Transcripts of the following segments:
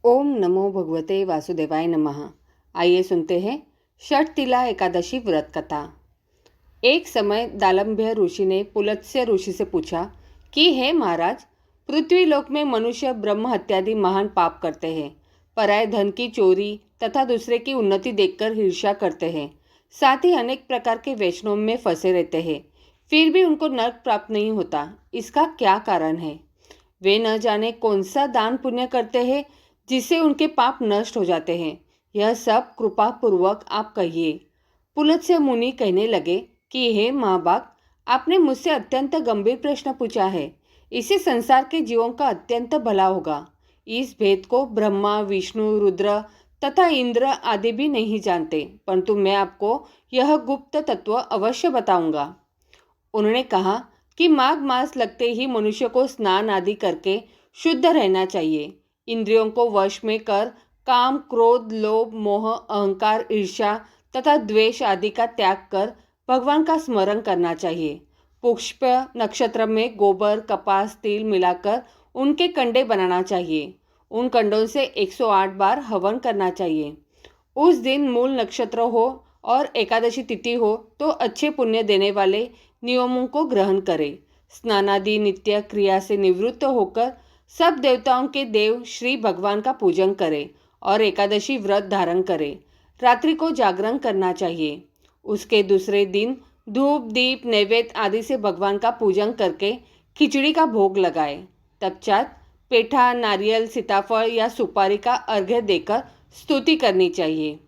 ओम नमो भगवते वासुदेवाय नमः। आइए सुनते हैं षटतिला एकादशी व्रत कथा। एक समय दालम्भ्य ऋषि ने पुलत्स्य ऋषि से पूछा कि हे महाराज, पृथ्वीलोक में मनुष्य ब्रह्म हत्यादि महान पाप करते हैं, पराये धन की चोरी तथा दूसरे की उन्नति देखकर ईर्ष्या करते हैं, साथ ही अनेक प्रकार के वैष्णव में फंसे रहते हैं, फिर भी उनको नरक प्राप्त नहीं होता। इसका क्या कारण है? वे न जाने कौन सा दान पुण्य करते हैं जिससे उनके पाप नष्ट हो जाते हैं। यह सब कृपा पूर्वक आप कहिए। पुलत्स्य मुनि कहने लगे कि हे महाभाग, आपने मुझसे अत्यंत गंभीर प्रश्न पूछा है। इससे संसार के जीवों का अत्यंत भला होगा। इस भेद को ब्रह्मा, विष्णु, रुद्र तथा इंद्र आदि भी नहीं जानते, परंतु मैं आपको यह गुप्त तत्व अवश्य बताऊंगा। उन्होंने कहा कि माघ मास लगते ही मनुष्य को स्नान आदि करके शुद्ध रहना चाहिए। इंद्रियों को वश में कर काम, क्रोध, लोभ, मोह, अहंकार, ईर्ष्या तथा द्वेष आदि का त्याग कर भगवान का स्मरण करना चाहिए। पुष्प नक्षत्र में गोबर, कपास, तिल मिलाकर उनके कंडे बनाना चाहिए। उन कंडों से 108 बार हवन करना चाहिए। उस दिन मूल नक्षत्र हो और एकादशी तिथि हो तो अच्छे पुण्य देने वाले नियमों को ग्रहण करें। स्नानादि नित्य क्रिया से निवृत्त होकर सब देवताओं के देव श्री भगवान का पूजन करें और एकादशी व्रत धारण करें। रात्रि को जागरण करना चाहिए। उसके दूसरे दिन धूप, दीप, नैवेद्य आदि से भगवान का पूजन करके खिचड़ी का भोग लगाए। तत्पश्चात पेठा, नारियल, सीताफल या सुपारी का अर्घ्य देकर स्तुति करनी चाहिए।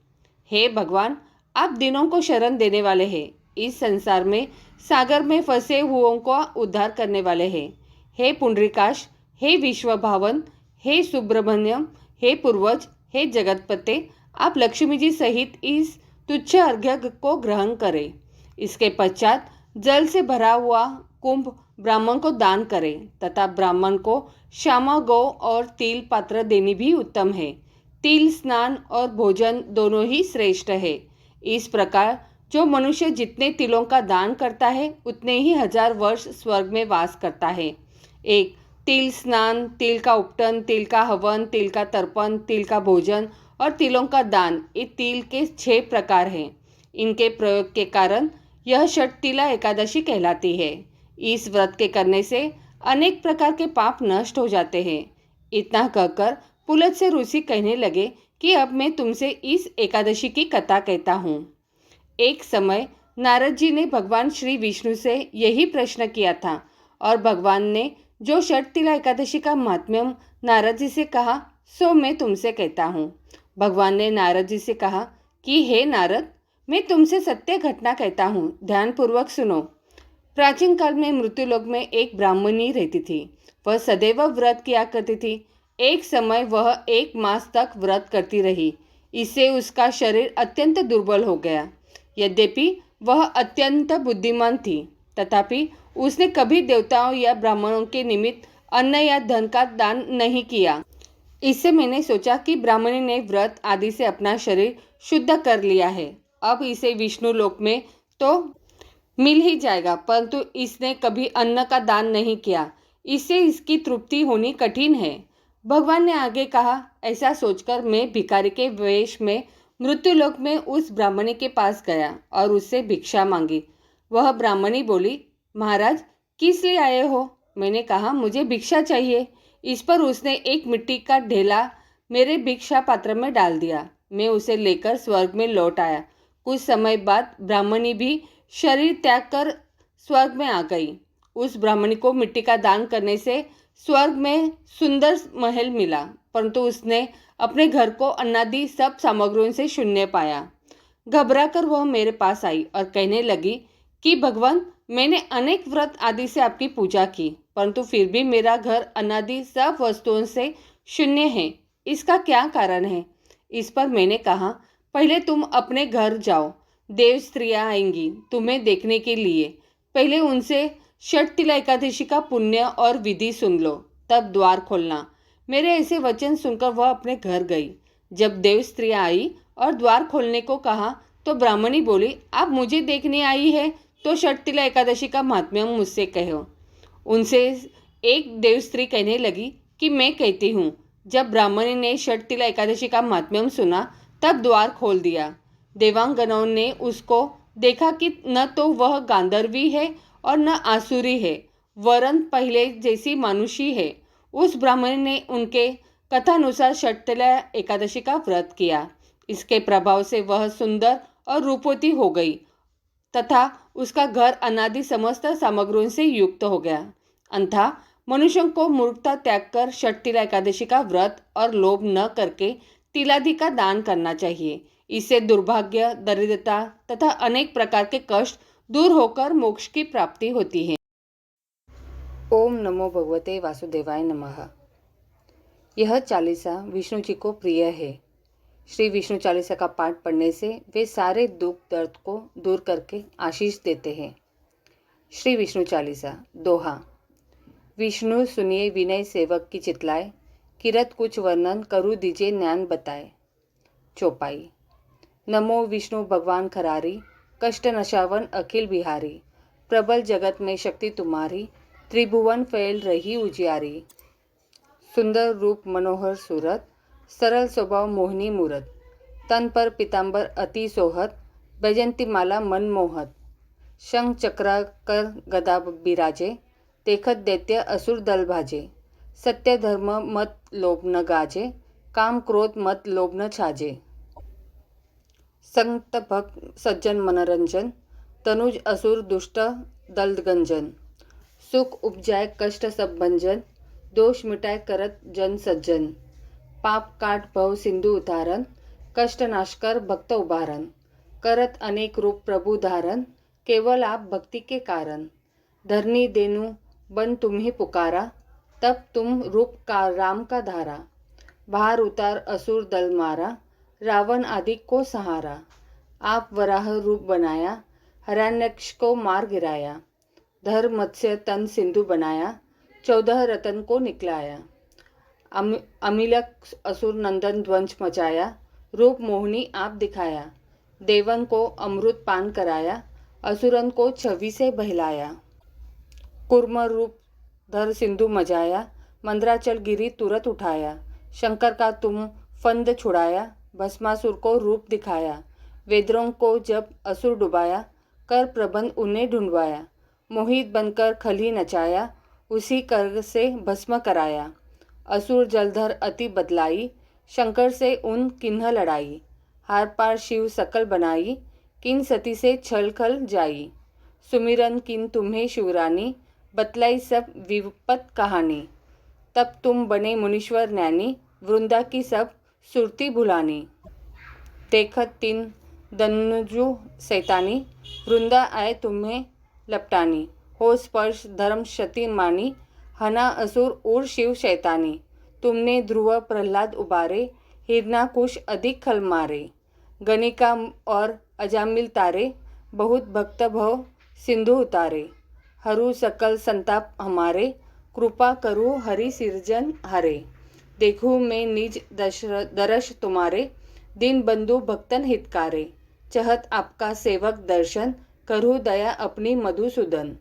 हे भगवान, आप दिनों को शरण देने वाले हैं। इस संसार में सागर में फंसे हुओं को उद्धार करने वाले हैं। हे पुंडरीकाश, हे विश्वभावन, हे सुब्रह्मण्यम, हे पूर्वज, हे जगतपते, आप लक्ष्मी जी सहित इस तुच्छ अर्घ्य को ग्रहण करें। इसके पश्चात जल से भरा हुआ कुंभ ब्राह्मण को दान करें तथा ब्राह्मण को श्यामा गौ और तिल पात्र देनी भी उत्तम है। तिल स्नान और भोजन दोनों ही श्रेष्ठ है। इस प्रकार जो मनुष्य जितने तिलों का दान करता है उतने ही 1000 वर्ष स्वर्ग में वास करता है। एक तिल स्नान, तिल का उपटन, तिल का हवन, तिल का तर्पण, तिल का भोजन और तिलों का दान, ये तिल के 6 प्रकार हैं। इनके प्रयोग के कारण यह षटतिला एकादशी कहलाती है। इस व्रत के करने से अनेक प्रकार के पाप नष्ट हो जाते हैं। इतना कहकर पुलत्स्य ऋषि कहने लगे कि अब मैं तुमसे इस एकादशी की कथा कहता हूँ। एक समय नारद जी ने भगवान श्री विष्णु से यही प्रश्न किया था और भगवान ने जो षटतिला एकादशी का महात्म्य नारद जी से कहा सो मैं तुमसे कहता हूँ। भगवान ने नारद जी से कहा कि हे नारद, मैं तुमसे सत्य घटना कहता हूँ, ध्यानपूर्वक सुनो। प्राचीन काल में मृत्युलोक में एक ब्राह्मणी रहती थी। वह सदैव व्रत किया करती थी। एक समय वह 1 मास तक व्रत करती रही। इससे उसका शरीर अत्यंत दुर्बल हो गया। यद्यपि वह अत्यंत बुद्धिमान थी, तथापि उसने कभी देवताओं या ब्राह्मणों के निमित्त अन्न या धन का दान नहीं किया। इससे मैंने सोचा कि ब्राह्मणी ने व्रत आदि से अपना शरीर शुद्ध कर लिया है, अब इसे विष्णु लोक में तो मिल ही जाएगा, परंतु इसने कभी अन्न का दान नहीं किया, इससे इसकी तृप्ति होनी कठिन है। भगवान ने आगे कहा, ऐसा सोचकर मैं भिखारी के वेश में मृत्युलोक में उस ब्राह्मणी के पास गया और उससे भिक्षा मांगी। वह ब्राह्मणी बोली, महाराज, किस लिए आए हो? मैंने कहा, मुझे भिक्षा चाहिए। इस पर उसने एक मिट्टी का ढेला मेरे भिक्षा पात्र में डाल दिया। मैं उसे लेकर स्वर्ग में लौट आया। कुछ समय बाद ब्राह्मणी भी शरीर त्याग कर स्वर्ग में आ गई। उस ब्राह्मणी को मिट्टी का दान करने से स्वर्ग में सुंदर महल मिला, परंतु उसने अपने घर को अन्नादि सब सामग्रियों से शून्य पाया। घबराकर वह मेरे पास आई और कहने लगी कि भगवान, मैंने अनेक व्रत आदि से आपकी पूजा की, परंतु फिर भी मेरा घर अनादि सब वस्तुओं से शून्य है। इसका क्या कारण है? इस पर मैंने कहा, पहले तुम अपने घर जाओ, देव स्त्रियां आएंगी तुम्हें देखने के लिए। पहले उनसे षटतिला एकादशी का पुण्य और विधि सुन लो, तब द्वार खोलना। मेरे ऐसे वचन सुनकर वह अपने घर गई। जब देव स्त्रियां आई और द्वार खोलने को कहा तो ब्राह्मणी बोली, आप मुझे देखने आई है तो षटतिला एकादशी का महात्म्य मुझसे कहो। उनसे एक देव स्त्री कहने लगी कि मैं कहती हूँ, जब ब्राह्मणी ने षटतिला एकादशी का महात्म्यम सुना तब द्वार खोल दिया। देवांगनाओं ने उसको देखा कि न तो वह गांधर्वी है और न आसुरी है, वरन पहले जैसी मानुषी है। उस ब्राह्मणी ने उनके कथानुसार षटतिला एकादशी का व्रत किया। इसके प्रभाव से वह सुंदर और रूपवती हो गई तथा उसका घर अनादि समस्त सामग्रियों से युक्त हो गया। अंततः मनुष्यों को मूर्खता त्याग कर षटतिला एकादशी का व्रत और लोभ न करके तिलादि का दान करना चाहिए। इससे दुर्भाग्य, दरिद्रता तथा अनेक प्रकार के कष्ट दूर होकर मोक्ष की प्राप्ति होती है। ओम नमो भगवते वासुदेवाय नमः। यह चालीसा विष्णु जी को प्रिय है। श्री विष्णु चालीसा का पाठ पढ़ने से वे सारे दुख दर्द को दूर करके आशीष देते हैं। श्री विष्णु चालीसा दोहा। विष्णु सुनिए विनय सेवक की चितलाए, किरत कुछ वर्णन करूँ दीजिए ज्ञान बताए। चौपाई। नमो विष्णु भगवान खरारी, कष्ट नशावन अखिल बिहारी, प्रबल जगत में शक्ति तुम्हारी, त्रिभुवन फैल रही उजियारी। सुंदर रूप मनोहर सूरत, सरल स्वभाव मोहिनी मूरत, तन पर पीतांबर अति सोहत, बैजंती माला मन मोहत। शंख चक्र कर गदा बिराजे, देखत दैत्य असुर दल भाजे। सत्य धर्म मत लोभ न गाजे, काम क्रोध मत लोभ न छाजे। संत भक्त सज्जन मनोरंजन, तनुज असुर दुष्ट दल गंजन। सुख उपजाए कष्ट सब भंजन, दोष मिटाए करत जन सज्जन। पाप काट भव सिंधु उतारन, कष्ट नाश कर भक्त उबारन। करत अनेक रूप प्रभु धारन, केवल आप भक्ति के कारण। धरनी देनु बन तुम्ही पुकारा, तब तुम रूप का राम का धारा। बाहर उतार असुर दल मारा, रावण आदि को सहारा। आप वराह रूप बनाया, हिरण्यक्ष को मार गिराया। धर मत्स्य तन सिंधु बनाया, 14 रतन को निकलाया। अमिलक असुर नंदन ध्वंस मचाया, रूप मोहिनी आप दिखाया। देवन को अमृत पान कराया, असुरन को छवि से बहलाया। कुर्म रूप धर सिंधु मजाया, मंद्राचल गिरी तुरंत उठाया। शंकर का तुम फंद छुड़ाया, भस्मासुर को रूप दिखाया। वेद्रों को जब असुर डुबाया, कर प्रबंध उन्हें ढूंढवाया। मोहित बनकर खली नचाया, उसी कर से भस्म कराया। असुर जलधर अति बदलाई, शंकर से उन किन्ह लड़ाई। हार पार शिव सकल बनाई, किन सती से छल खल जाई। सुमिरन किन तुम्हें शिवरानी, बतलाई सब विपत कहानी। तब तुम बने मुनीश्वर ज्ञानी, वृंदा की सब सुरती भुलानी। देखत तीन दनुजु सैतानी, वृंदा आए तुम्हें लपटानी। हो स्पर्श धर्म क्षति मानी, हना असुर उर शिव शैतानी। तुमने ध्रुव प्रहलाद उबारे, हिरणाकुश अधिक खल मारे। गणिका और अजामिल तारे, बहुत भक्त भव सिंधु उतारे। हरू सकल संताप हमारे, कृपा करू हरि सिरजन हरे। देखूँ मैं निज दर्श तुम्हारे, दीन बंधु भक्तन हितकारे। चहत आपका सेवक दर्शन, करूँ दया अपनी मधुसूदन।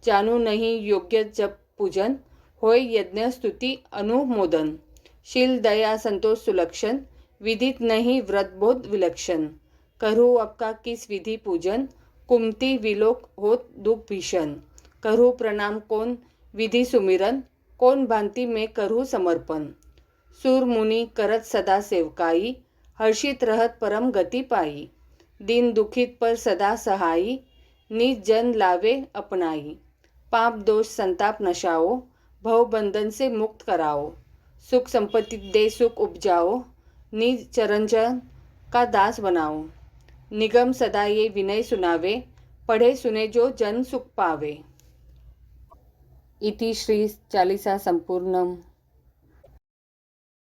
जानू नहीं योग्य जब पूजन, होय यज्ञ स्तुति अनुमोदन। शील दया संतोष सुलक्षण, विदित नहीं व्रत बोध विलक्षण। करूँ आपका किस विधि पूजन, कुमति विलोक होत दुख भीषण। करूँ प्रणाम कौन विधि सुमिरन, कौन भांति में करूँ समर्पण। सूर मुनि करत सदा सेवकाई, हर्षित रहत परम गति पाई। दीन दुखित पर सदा सहाई, निज जन लावे अपनाई। पाप दोष संताप नशाओ, भव बंधन से मुक्त कराओ। सुख संपत्ति दे सुख उपजाओ, निज चरणजन का दास बनाओ। निगम सदा ये विनय सुनावे, पढ़े सुने जो जन सुख पावे। इति श्री चालीसा संपूर्णम।